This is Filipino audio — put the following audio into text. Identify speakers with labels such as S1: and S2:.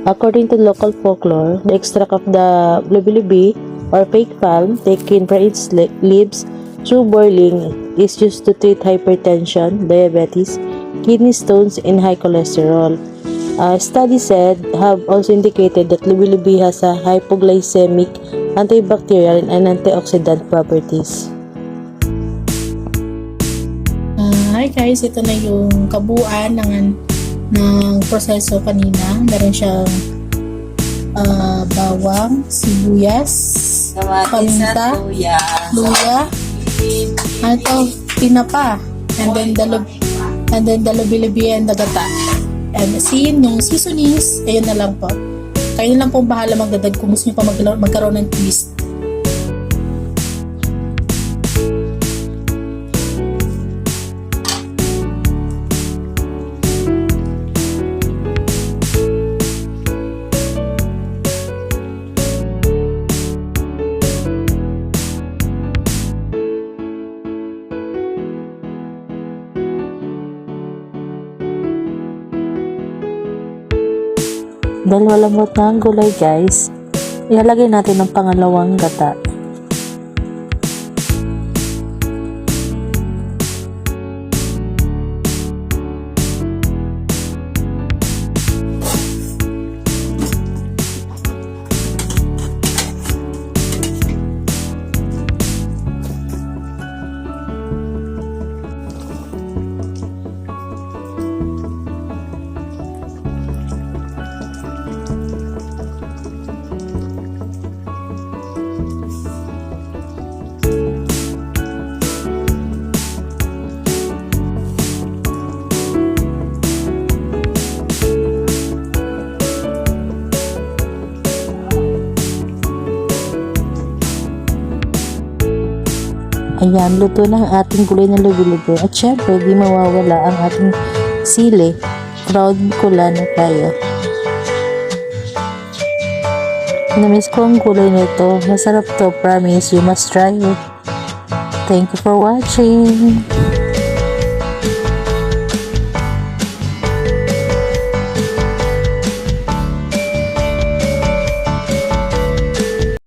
S1: According to local folklore, the extract of the lubi-lubi or fake palm taken from its leaves through boiling is used to treat hypertension, diabetes, kidney stones, and high cholesterol. Studies have also indicated that lubi-lubi has a hypoglycemic, antibacterial, and antioxidant properties.
S2: Hi guys, ito na yung kabuuan ng proseso kanina. Meron siyang bawang, sibuyas, paminta, luya, tinapa, and then the lubi-lubi and the gata. And yung seasonings, ayun na lang po. Kayo na lang po bahala magdadag kung gusto nyo pa magkaroon ng twist.
S1: Dahil malambot na ang gulay guys, ilalagay natin ang pangalawang gata. Ayan, luto na ang ating gulay na lubi-lubi. At syempre, di mawawala ang ating sili. Proud ko lang na tayo. Namiss ko ang gulay nito. Masarap to, promise. You must try it. Thank you for watching.